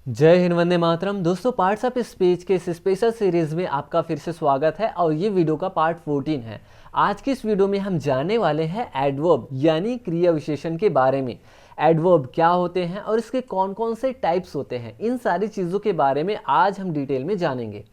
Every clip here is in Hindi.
जय हिंद, वंदे मातरम। दोस्तों, पार्ट्स ऑफ स्पीच के इस स्पेशल सीरीज में आपका फिर से स्वागत है और ये वीडियो का पार्ट 14 है। आज की इस वीडियो में हम जानने वाले हैं एडवर्ब यानी क्रिया विशेषण के बारे में। एडवर्ब क्या होते हैं और इसके कौन कौन से टाइप्स होते हैं, इन सारी चीज़ों के बारे में आज हम डिटेल में जानेंगे।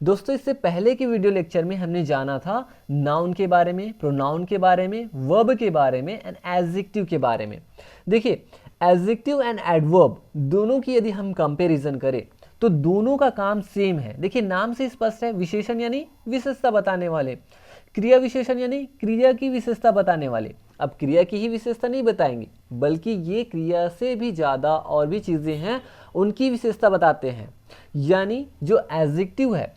दोस्तों, इससे पहले की वीडियो लेक्चर में हमने जाना था नाउन के बारे में, प्रोनाउन के बारे में, वर्ब के बारे में एंड एडजेक्टिव के बारे में। देखिए, एडजेक्टिव एंड एडवर्ब दोनों की यदि हम कंपैरिजन करें तो दोनों का काम सेम है। देखिए, नाम से स्पष्ट है, विशेषण यानी विशेषता बताने वाले, क्रिया विशेषण यानी क्रिया की विशेषता बताने वाले। अब क्रिया की ही विशेषता नहीं बताएंगे, बल्कि ये क्रिया से भी ज़्यादा और भी चीज़ें हैं, उनकी विशेषता बताते हैं। यानी जो एडजेक्टिव है,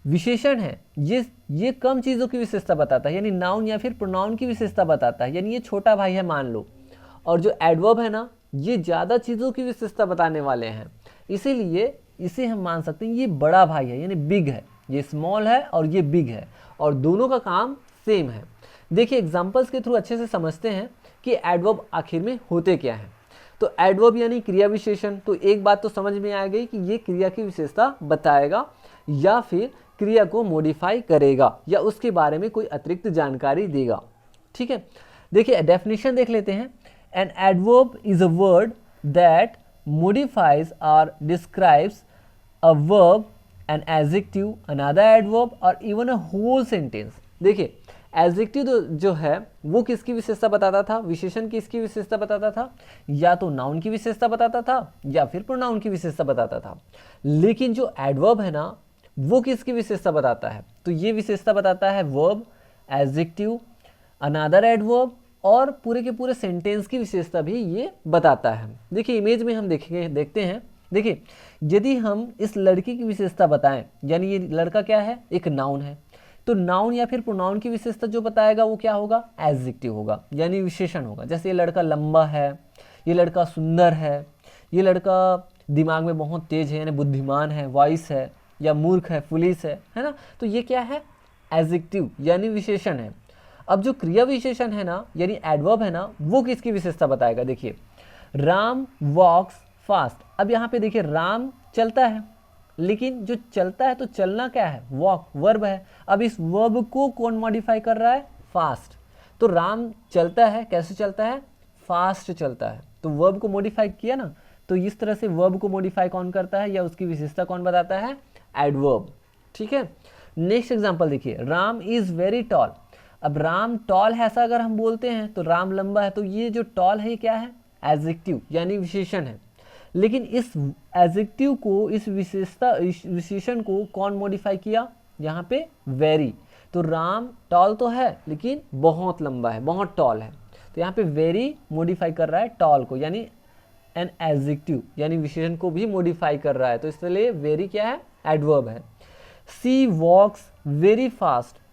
विशेषण है, ये कम चीज़ों की विशेषता बताता है, यानी नाउन या फिर प्रोनाउन की विशेषता बताता है, यानी ये छोटा भाई है मान लो। और जो एडवर्ब है ना, ये ज़्यादा चीज़ों की विशेषता बताने वाले हैं, इसीलिए इसे हम मान सकते हैं ये बड़ा भाई है, यानी बिग है। ये स्मॉल है और ये बिग है, और दोनों का काम सेम है। देखिए, एग्जांपल्स के थ्रू अच्छे से समझते हैं कि एडवर्ब आखिर में होते क्या हैं। तो एडवर्ब यानी क्रिया विशेषण, तो एक बात तो समझ में आ गई कि ये क्रिया की विशेषता बताएगा या फिर क्रिया को मॉडिफाई करेगा या उसके बारे में कोई अतिरिक्त जानकारी देगा। ठीक है, देखिए डेफिनेशन देख लेते हैं। An adverb is a word that modifies or describes a verb, an adjective, another adverb or even a whole sentence। देखिए, एडजेक्टिव जो है वो किसकी विशेषता बताता था, विशेषण किसकी विशेषता बताता था, या तो नाउन की विशेषता बताता था या फिर प्रोनाउन की विशेषता बताता था। लेकिन जो एडवर्ब है ना, वो किसकी विशेषता बताता है, तो ये विशेषता बताता है वर्ब, एडजेक्टिव, अनदर एडवर्ब और पूरे के पूरे सेंटेंस की विशेषता भी ये बताता है। देखिए, इमेज में हम देखते हैं। देखिए, यदि हम इस लड़की की विशेषता बताएं, यानी ये लड़का क्या है, एक नाउन है, तो नाउन या फिर प्रोनाउन की विशेषता जो बताएगा वो क्या होगा, एडजेक्टिव होगा, यानी विशेषण होगा। जैसे ये लड़का लंबा है, ये लड़का सुंदर है, ये लड़का दिमाग में बहुत तेज है यानी बुद्धिमान है, वाइस है, या मूर्ख है, फुलिस है ना। तो ये क्या है, एडजेक्टिव यानी विशेषण है। अब जो क्रिया विशेषण है ना, यानी एडवर्ब है ना, वो किसकी विशेषता बताएगा। देखिए, राम वॉक्स फास्ट। अब यहाँ पे देखिए, राम चलता है, लेकिन जो चलता है तो चलना क्या है, वॉक, वर्ब है। अब इस वर्ब को कौन मॉडिफाई कर रहा है, फास्ट। तो राम चलता है, कैसे चलता है, फास्ट चलता है, तो वर्ब को मॉडिफाई किया ना। तो इस तरह से वर्ब को मॉडिफाई कौन करता है या उसकी विशेषता कौन बताता है, एडवर्ब। ठीक है, नेक्स्ट एग्जाम्पल देखिए, राम इज वेरी टॉल। अब राम टॉल है ऐसा अगर हम बोलते हैं तो राम लंबा है, तो ये जो टॉल है ये क्या है, एडजेक्टिव यानी विशेषण है। लेकिन इस एडजेक्टिव को, इस विशेषण को कौन मॉडिफाई किया, यहाँ पे वेरी। तो राम टॉल तो है लेकिन बहुत लंबा है, बहुत टॉल है, तो यहाँ पे वेरी मॉडिफाई कर रहा है टॉल को, यानी एन एडजेक्टिव यानी विशेषण को भी मॉडिफाई कर रहा है, तो इसलिए वेरी क्या है, एडवर्ब है। सी वॉक्स वेरी फास्ट।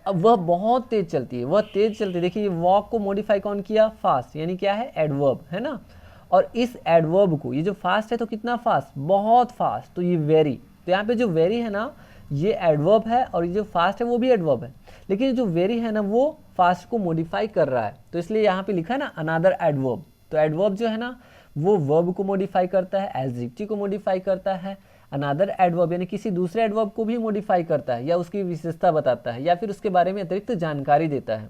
अब वह बहुत तेज चलती है, वह तेज चलती है। देखिए, ये वॉक को मॉडिफाई कौन किया, फास्ट, यानी क्या है, एडवर्ब है ना। और इस एडवर्ब को, ये जो फास्ट है तो कितना फास्ट, बहुत फास्ट, तो ये वेरी। तो यहाँ पे जो वेरी है ना, ये एडवर्ब है, और ये जो फास्ट है वो भी एडवर्ब है, लेकिन जो वेरी है ना वो फास्ट को मॉडिफाई कर रहा है, तो इसलिए यहाँ पे लिखा है ना अनदर एडवर्ब। तो एडवर्ब जो है ना वो वर्ब को मॉडिफाई करता है, एडजेक्टिव को मॉडिफाई करता है, अनदर एडवर्ब यानी किसी दूसरे एडवर्ब को भी मॉडिफाई करता है या उसकी विशेषता बताता है या फिर उसके बारे में अतिरिक्त जानकारी देता है।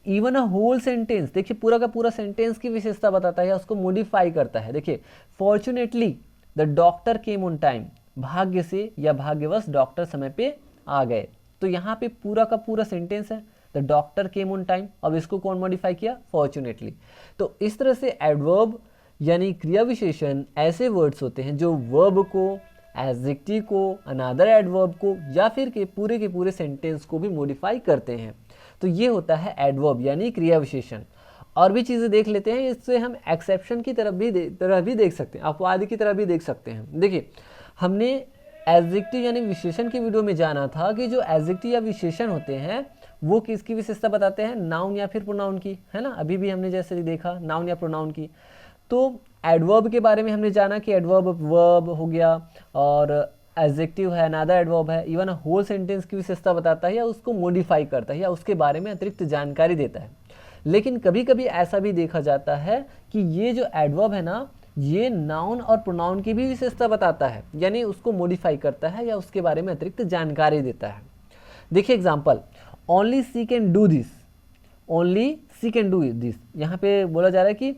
इवन अ होल सेंटेंस, देखिए पूरा का पूरा सेंटेंस की विशेषता बताता है या उसको मॉडिफाई करता है। देखिए, fortunately the doctor came on time. भाग्य से या भाग्यवश डॉक्टर समय पे आ गए, तो यहाँ पे पूरा का पूरा सेंटेंस है the doctor came on time. अब इसको कौन मॉडिफाई किया, फॉर्चुनेटली। तो इस तरह से एडवर्ब यानी क्रिया विशेषण ऐसे वर्ड्स होते हैं जो वर्ब को, एडजेक्टिव को, अनदर एडवर्ब को या फिर के पूरे सेंटेंस को भी मॉडिफाई करते हैं। तो ये होता है एडवर्ब यानी क्रिया विशेषण। और भी चीज़ें देख लेते हैं, इससे हम एक्सेप्शन की तरफ भी देख सकते हैं, अपवाद की तरफ भी देख सकते हैं। देखिए, हमने एडजेक्टिव यानी विशेषण की वीडियो में जाना था कि जो एडजेक्टिव या विशेषण होते हैं वो किसकी विशेषता बताते हैं, नाउन या फिर प्रोनाउन की, है ना। अभी भी हमने जैसे देखा नाउन या प्रोनाउन की। तो एडवर्ब के बारे में हमने जाना कि एडवर्ब वर्ब हो गया, और एडजेक्टिव है, अनदर एडवर्ब है, इवन होल सेंटेंस की विशेषता बताता है या उसको मॉडिफाई करता है या उसके बारे में अतिरिक्त जानकारी देता है। लेकिन कभी कभी ऐसा भी देखा जाता है कि ये जो एडवर्ब है ना, ये नाउन और प्रोनाउन की भी विशेषता बताता है, यानी उसको मॉडिफाई करता है या उसके बारे में अतिरिक्त जानकारी देता है। देखिए example, only she can do this, only she can do this, यहाँ पे बोला जा रहा है कि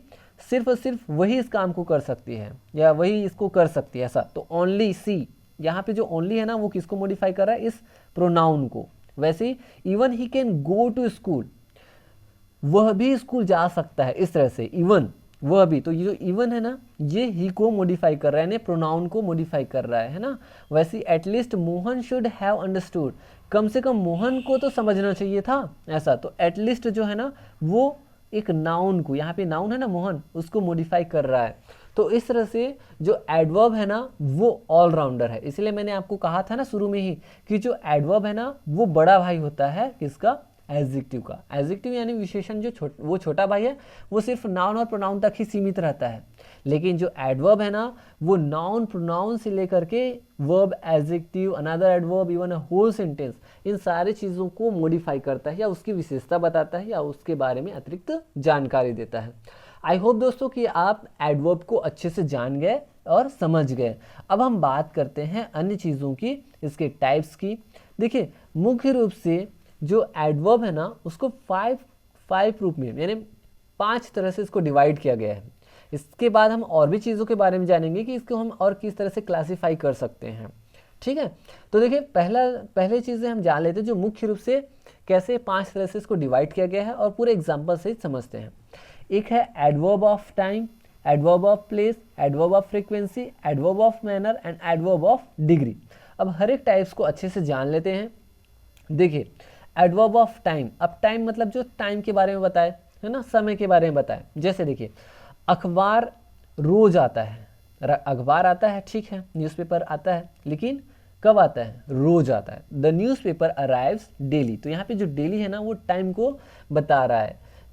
सिर्फ और सिर्फ वही इस काम को कर सकती है या वही इसको कर सकती है, ऐसा। तो ओनली सी, यहाँ पे जो ओनली है ना वो किसको मॉडिफाई कर रहा है, इस प्रोनाउन को। वैसे ही even he can go to school, वह भी स्कूल जा सकता है, इस तरह से इवन, वह भी। तो ये जो इवन है ना, ये ही को मॉडिफाई कर रहा है, प्रोनाउन को मॉडिफाई कर रहा है ना। वैसे at least Mohan should have understood, कम से कम मोहन को तो समझना चाहिए था, ऐसा। तो एटलीस्ट जो है ना वो एक नाउन को, यहाँ पे नाउन है ना मोहन, उसको मॉडिफाई कर रहा है। तो इस तरह से जो एडवर्ब है ना वो ऑलराउंडर है। इसलिए मैंने आपको कहा था ना शुरू में ही कि जो एडवर्ब है ना वो बड़ा भाई होता है किसका, एडजेक्टिव का। एडजेक्टिव यानी विशेषण जो वो छोटा भाई है, वो सिर्फ नाउन और प्रोनाउन तक ही सीमित रहता है। लेकिन जो एडवर्ब है ना वो नाउन प्रोनाउन से लेकर के verb, adjective, another adverb, even a whole sentence, इन सारी चीज़ों को मॉडिफाई करता है या उसकी विशेषता बताता है या उसके बारे में अतिरिक्त जानकारी देता है। आई होप दोस्तों कि आप एडवर्ब को अच्छे से जान गए और समझ गए। अब हम बात करते हैं अन्य चीज़ों की, इसके टाइप्स की। देखिए मुख्य रूप से जो एडवर्ब है ना उसको फाइव रूप में, यानी 5 तरह से इसको डिवाइड किया गया है। इसके बाद हम और भी चीज़ों के बारे में जानेंगे कि इसको हम और किस तरह से क्लासीफाई कर सकते हैं, ठीक है। तो देखिए पहले चीज़ें हम जान लेते हैं जो मुख्य रूप से कैसे 5 तरह से इसको डिवाइड किया गया है, और पूरे एग्जाम्पल से समझते हैं। एक है adverb of time, adverb of place, adverb of frequency, adverb of manner and adverb of degree. अब हर एक टाइप्स को अच्छे से जान लेते हैं। देखिए एडवर्ब ऑफ टाइम, अब टाइम मतलब जो टाइम के बारे में बताए, है ना, समय के बारे में बताए। जैसे देखिए अखबार रोज आता है, अखबार आता है, ठीक है, न्यूज़पेपर आता है, लेकिन कब आता है, रोज आता है। द न्यूज़पेपर अराइव्स डेली, तो यहाँ पे जो डेली है ना वो टाइम को बता रहा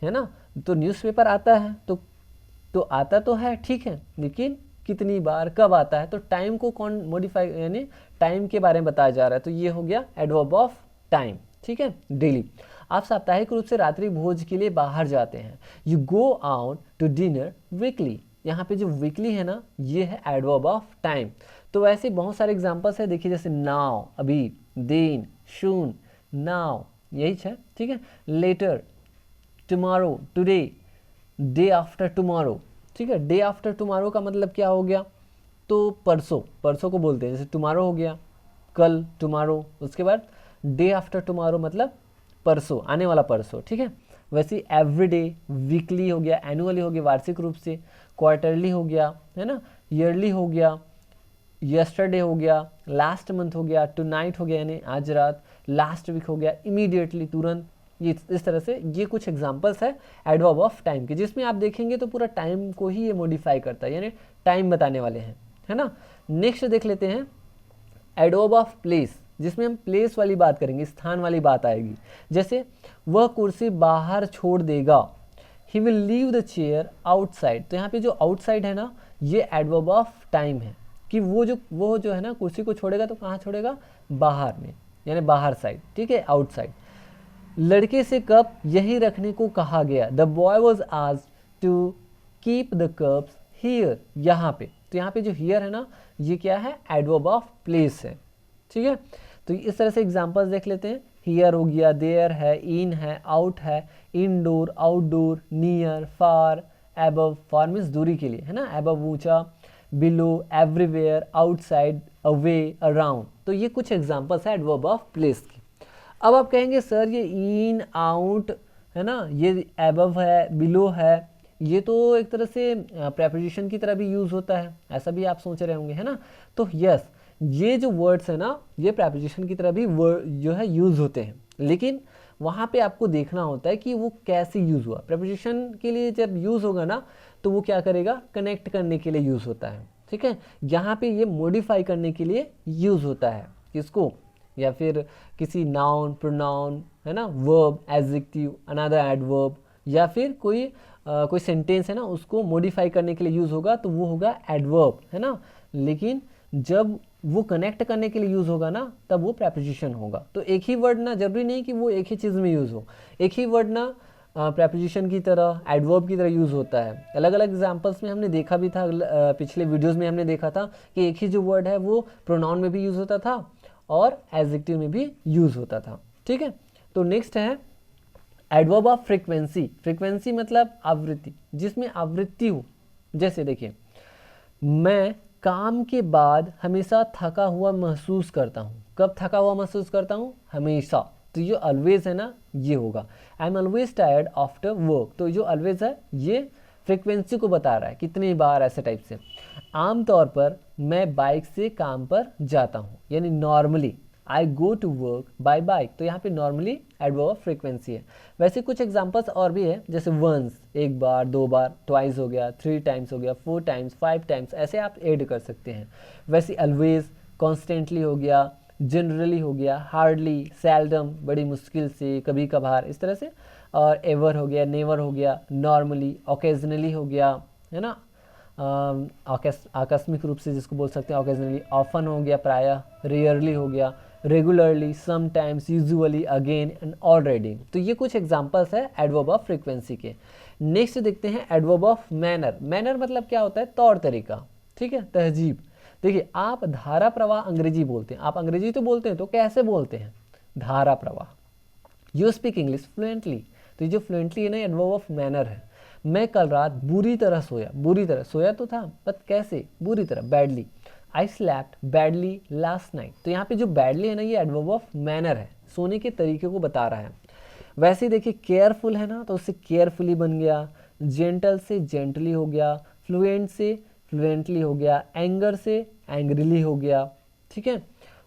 है ना। तो न्यूज़पेपर आता है तो आता तो है, ठीक है, लेकिन कितनी बार, कब आता है, तो टाइम को कौन मॉडिफाई, यानी टाइम के बारे में बताया जा रहा है। तो ये हो गया एडवर्ब ऑफ टाइम, ठीक है, डेली। आप साप्ताहिक रूप से रात्रि भोज के लिए बाहर जाते हैं, you go out to dinner weekly. यहाँ पे जो वीकली है ना ये है एडवर्ब ऑफ टाइम। तो ऐसे बहुत सारे एग्जांपल्स है, देखिए जैसे नाउ, अभी, देन, सून, नाउ, यही है, ठीक है, later, tomorrow, today, day after tomorrow, ठीक है। डे आफ्टर टुमारो का मतलब क्या हो गया, तो परसों, परसों को बोलते हैं, जैसे टुमारो हो गया कल, टुमारो। उसके बाद डे आफ्टर टुमारो मतलब परसों, आने वाला परसों, ठीक है। वैसे एवरीडे, वीकली हो गया, एनुअली हो गया वार्षिक रूप से, क्वार्टरली हो गया, है ना, ईयरली हो गया, यस्टरडे हो गया, लास्ट मंथ हो गया, टुनाइट हो गया यानी आज रात, लास्ट वीक हो गया, इमीडिएटली, तुरंत। ये इस तरह से ये कुछ एग्जांपल्स है एडवर्ब ऑफ टाइम के, जिसमें आप देखेंगे तो पूरा टाइम को ही ये मॉडिफाई करता है, यानी टाइम बताने वाले हैं, है ना। नेक्स्ट देख लेते हैं एडवर्ब ऑफ प्लेस, जिसमें हम प्लेस वाली बात करेंगे, स्थान वाली बात आएगी। जैसे वह कुर्सी बाहर छोड़ देगा, he will leave the chair outside. तो यहाँ पे जो आउटसाइड है ना ये एडवर्ब ऑफ टाइम है, कि वो जो है ना कुर्सी को छोड़ेगा तो कहाँ छोड़ेगा, बाहर में, यानी बाहर साइड, ठीक है, आउटसाइड। लड़के से कप यही रखने को कहा गया, the boy was asked to keep the cups here, यहाँ पे। तो यहाँ पे जो हियर है ना ये क्या है, एडवर्ब ऑफ प्लेस है, ठीक है। तो इस तरह से एग्जांपल्स देख लेते हैं। हियर हो गया, देयर है, इन है, आउट है, इनडोर, आउटडोर, नियर, फार, एबव, फार मीन्स दूरी के लिए, है ना, एबव ऊंचा, below, everywhere, outside, away, around. तो ये कुछ एग्जांपल्स है एडवर्ब ऑफ प्लेस की। अब आप कहेंगे सर ये इन, आउट, है ना, ये एबव है, बिलो है, ये तो एक तरह से प्रेपोजिशन की तरह भी यूज़ होता है, ऐसा भी आप सोच रहे होंगे, है ना। तो यस, ये जो वर्ड्स है ना ये प्रेपोजिशन की तरह भी जो है यूज़ होते हैं, लेकिन वहाँ पे आपको देखना होता है कि वो कैसे यूज़ हुआ। प्रेपोजिशन के लिए जब यूज़ होगा ना तो वो क्या करेगा, कनेक्ट करने के लिए यूज़ होता है, ठीक है। यहाँ पे ये मॉडिफाई करने के लिए यूज़ होता है, किसको, या फिर किसी नाउन, प्रोनाउन, है ना, वर्ब, एडजेक्टिव, अनदर एडवर्ब, या फिर कोई सेंटेंस है ना उसको मॉडिफाई करने के लिए यूज़ होगा तो वो होगा एडवर्ब, है ना। लेकिन जब वो कनेक्ट करने के लिए यूज़ होगा ना तब वो प्रेपोजिशन होगा। तो एक ही वर्ड ना, जरूरी नहीं कि वो एक ही चीज़ में यूज़ हो, एक ही वर्ड ना प्रेपोजिशन की तरह, एडवर्ब की तरह यूज़ होता है। अलग अलग एग्जांपल्स में हमने देखा भी था, पिछले वीडियोस में हमने देखा था कि एक ही जो वर्ड है वो प्रोनाउन में भी यूज़ होता था और एडजेक्टिव में भी यूज़ होता था। ठीक है, तो नेक्स्ट है एडवर्ब ऑफ फ्रीक्वेंसी। फ्रीक्वेंसी मतलब आवृत्ति, जिसमें आवृत्ति हो। जैसे देखिए, मैं काम के बाद हमेशा थका हुआ महसूस करता हूँ। कब थका हुआ महसूस करता हूँ? हमेशा। तो ये ऑलवेज है ना, ये होगा I am always tired after work. तो जो ऑलवेज है ये फ्रीक्वेंसी को बता रहा है, कितनी बार, ऐसे टाइप से। आमतौर पर मैं बाइक से काम पर जाता हूँ, यानी normally I go to work by bike. तो यहाँ पे नॉर्मली एडवर्ब ऑफ फ्रीक्वेंसी है। वैसे कुछ एग्जांपल्स और भी है, जैसे वंस एक बार, दो बार, ट्वाइस हो गया, 3 टाइम्स हो गया, 4 टाइम्स, 5 टाइम्स, ऐसे आप ऐड कर सकते हैं। वैसे ऑलवेज, कॉन्स्टेंटली हो गया, जनरली हो गया, हार्डली, सेल्डम, बड़ी मुश्किल से, कभी कभार, इस तरह से। और एवर हो गया, नेवर हो गया, नॉर्मली, ओकेजनली हो गया, है ना, आकस्मिक रूप से जिसको बोल सकते हैं ऑकेजनली, ऑफन हो गया, प्रायः, रेयरली हो गया, regularly, sometimes, usually, again and already. तो ये कुछ एग्जांपल्स है एडवर्ब ऑफ फ्रीक्वेंसी के। नेक्स्ट देखते हैं एडवर्ब ऑफ मैनर। मैनर मतलब क्या होता है? तौर तरीका, ठीक है, तहजीब। देखिए, आप धारा प्रवाह अंग्रेजी बोलते हैं, आप अंग्रेजी तो बोलते हैं, तो कैसे बोलते हैं? धारा प्रवाह। You speak English fluently. तो ये जो फ्लुएंटली है ना, एडवर्ब ऑफ मैनर है। मैं कल रात बुरी तरह सोया। बुरी तरह सोया तो था, बट कैसे? बुरी तरह, बैडली। आई स्लैप्ट बैडली लास्ट नाइट। तो यहाँ पे जो बैडली है ना, ये एडवर्ब ऑफ मैनर है, सोने के तरीके को बता रहा है। वैसे ही देखिए, केयरफुल है ना, तो उससे केयरफुली बन गया, जेंटल से जेंटली हो गया, फ्लुएंट से फ्लुएंटली हो गया, एंगर से एंग्रीली हो गया। ठीक है,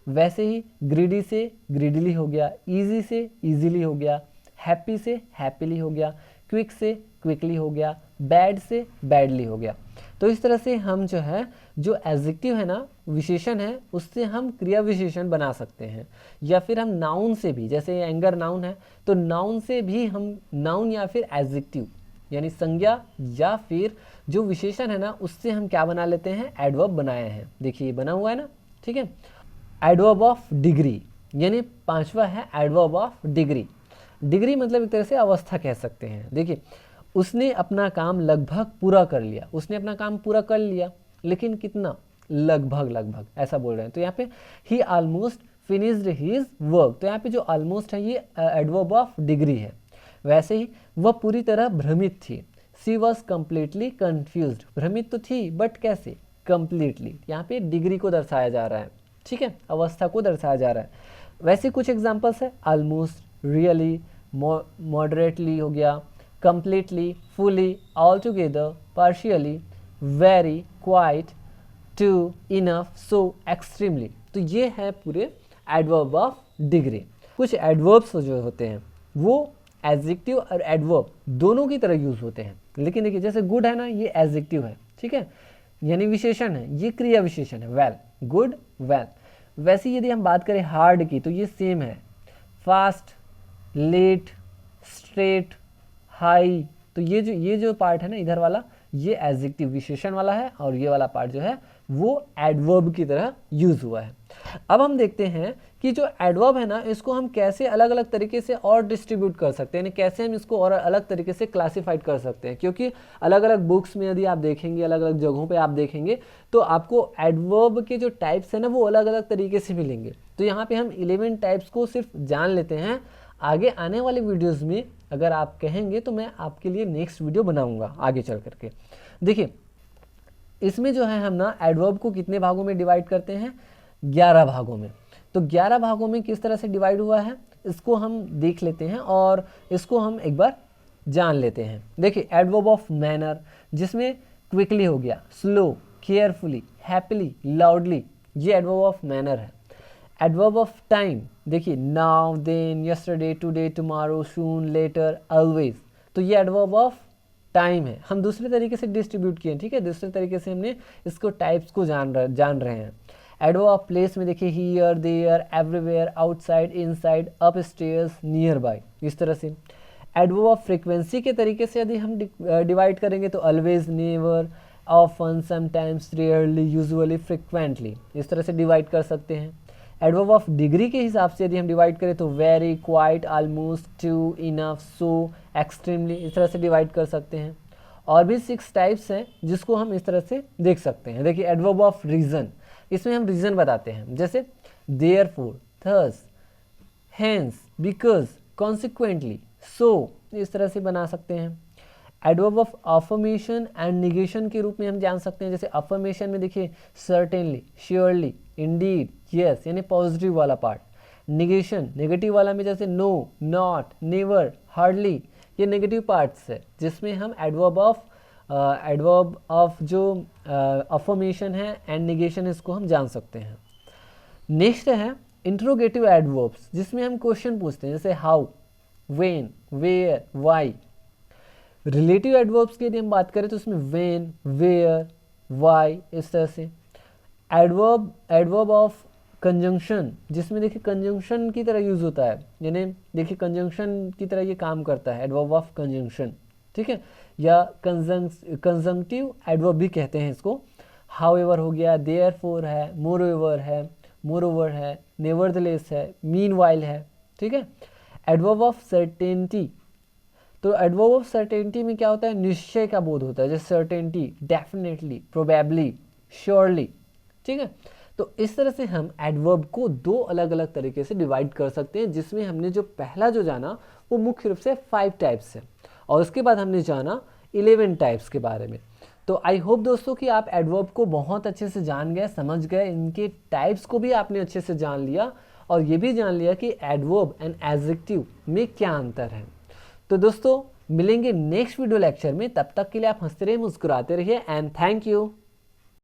वैसे ही ग्रीडी से ग्रीडली हो गया, ईजी से ईजीली हो गया, हैप्पी से हैप्पीली हो गया, क्विक से क्विकली हो गया, बैड से बैडली हो गया। तो इस तरह से हम जो है, जो एडजेक्टिव है ना, विशेषण है, उससे हम क्रिया विशेषण बना सकते हैं। या फिर हम नाउन से भी, जैसे एंगर नाउन है, तो नाउन से भी हम नाउन या फिर एडजेक्टिव यानी संज्ञा या फिर जो विशेषण है ना, उससे हम क्या बना लेते हैं? एडवर्ब बनाए हैं। देखिए ये बना हुआ है ना, ठीक है। एडवर्ब ऑफ डिग्री, यानी 5वां है एडवर्ब ऑफ डिग्री। डिग्री मतलब एक तरह से अवस्था कह सकते हैं। देखिए, उसने अपना काम लगभग पूरा कर लिया। उसने अपना काम पूरा कर लिया, लेकिन कितना? लगभग, लगभग ऐसा बोल रहे हैं। तो यहाँ पे ही ऑलमोस्ट फिनिश्ड हिज वर्क। तो यहाँ पे जो ऑलमोस्ट है ये एडवर्ब ऑफ डिग्री है। वैसे ही वह पूरी तरह भ्रमित थी। She was completely confused. भ्रमित तो थी, बट कैसे? कंप्लीटली। यहाँ पे डिग्री को दर्शाया जा रहा है, ठीक है, अवस्था को दर्शाया जा रहा है। वैसे कुछ एग्जाम्पल्स है, ऑलमोस्ट, रियली, मॉडरेटली हो गया, completely, fully, altogether, partially, very, quite, to, enough, so, extremely। तो ये है पूरे एडवर्ब ऑफ डिग्री। कुछ एडवर्ब्स जो होते हैं वो एडजेक्टिव और एडवर्ब दोनों की तरह यूज होते हैं। लेकिन देखिए, जैसे गुड है ना, ये एडजेक्टिव है, ठीक है, यानी विशेषण है, ये क्रिया विशेषण है, वेल, गुड, वेल। वैसे यदि हम बात करें हार्ड की, तो ये सेम है, फास्ट, लेट, स्ट्रेट, हाई। तो ये जो पार्ट है ना, इधर वाला, ये एडजेक्टिव विशेषण वाला है, और ये वाला पार्ट जो है वो एडवर्ब की तरह यूज हुआ है। अब हम देखते हैं कि जो एडवर्ब है ना, इसको हम कैसे अलग अलग तरीके से और डिस्ट्रीब्यूट कर सकते हैं, यानी कैसे हम इसको और अलग तरीके से क्लासिफाइड कर सकते हैं। क्योंकि अलग अलग बुक्स में यदि आप देखेंगे, अलग अलग जगहों पे आप देखेंगे, तो आपको एडवर्ब के जो टाइप्स है ना, वो अलग अलग तरीके से मिलेंगे। तो यहाँ पे हम 11 टाइप्स को सिर्फ जान लेते हैं। आगे आने वाले वीडियोज़ में अगर आप कहेंगे तो मैं आपके लिए नेक्स्ट वीडियो बनाऊंगा आगे चल करके। देखिए, इसमें जो है हम ना एडवर्ब को कितने भागों में डिवाइड करते हैं? 11 भागों में। तो 11 भागों में किस तरह से डिवाइड हुआ है, इसको हम देख लेते हैं और इसको हम एक बार जान लेते हैं। देखिए, एडवर्ब ऑफ मैनर, जिसमें क्विकली हो गया, स्लो, केयरफुली, हैप्पीली, लाउडली, ये एडवर्ब ऑफ मैनर है। एडवर्ब ऑफ टाइम, देखिए, now, then, yesterday, today, tomorrow, soon, later, always. तो ये एडवर्ब ऑफ टाइम है। हम दूसरे तरीके से डिस्ट्रीब्यूट किए, ठीक है, दूसरे तरीके से हमने इसको टाइप्स को जान रहे हैं। एडवर्ब ऑफ प्लेस में देखिए, here, there, everywhere, outside, inside, upstairs, nearby, इस तरह से। एडवर्ब ऑफ फ्रीक्वेंसी के तरीके से यदि हम डिवाइड करेंगे तो always, never, often, sometimes, rarely, usually, frequently, इस तरह से डिवाइड कर सकते हैं। एडवर्ब ऑफ डिग्री के हिसाब से यदि हम डिवाइड करें तो very, quite, almost, too, enough, so, extremely, इस तरह से डिवाइड कर सकते हैं। और भी 6 टाइप्स हैं जिसको हम इस तरह से देख सकते हैं। देखिए एडवर्ब ऑफ रीज़न, इसमें हम रीज़न बताते हैं, जैसे therefore, thus, hence, because, consequently, so, इस तरह से बना सकते हैं। Adverb of affirmation and negation के रूप में हम जान सकते हैं, जैसे अफर्मेशन में देखिए सर्टेनली, श्योरली, इंडीड, यस यानी पॉजिटिव वाला पार्ट। निगेशन नेगेटिव वाला में जैसे नो, नॉट, नेवर, हार्डली, ये नेगेटिव पार्ट्स है जिसमें हम एडवर्ब ऑफ जो अफर्मेशन है एंड निगेशन इसको हम जान सकते हैं। नेक्स्ट है इंट्रोगेटिव एडवर्ब्स, जिसमें हम क्वेश्चन पूछते हैं, जैसे how, when, where, why. Relative adverbs की यदि हम बात करें तो उसमें व्हेन, वेयर, व्हाई, इस तरह से। एडवर्ब ऑफ कंजंक्शन, जिसमें देखिए कंजंक्शन की तरह यूज होता है, यानी देखिए कंजंक्शन की तरह ये काम करता है, एडवर्ब ऑफ कंजंक्शन, ठीक है, या कंजंक्टिव एडवर्ब भी कहते हैं इसको। हाउएवर हो गया, देयरफॉर है, मोरओवर है, मोरओवर है, नेवरदलेस है, मीनवाइल है, ठीक है। एडवर्ब ऑफ सर्टेनिटी, तो एडवर्ब ऑफ सर्टेनिटी में क्या होता है, निश्चय का बोध होता है, जैसे सर्टेनिटी, डेफिनेटली, प्रोबेबली, श्योरली, ठीक है। तो इस तरह से हम एडवर्ब को 2 अलग अलग तरीके से डिवाइड कर सकते हैं, जिसमें हमने जो पहला जो जाना वो मुख्य रूप से 5 टाइप्स है, और उसके बाद हमने जाना 11 टाइप्स के बारे में। तो आई होप दोस्तों कि आप एडवर्ब को बहुत अच्छे से जान गए, समझ गए, इनके टाइप्स को भी आपने अच्छे से जान लिया, और ये भी जान लिया कि एडवर्ब एंड एडजेक्टिव में क्या अंतर है। तो दोस्तों मिलेंगे नेक्स्ट वीडियो लेक्चर में, तब तक के लिए आप हंसते रहिए, मुस्कुराते रहिए, एंड थैंक यू।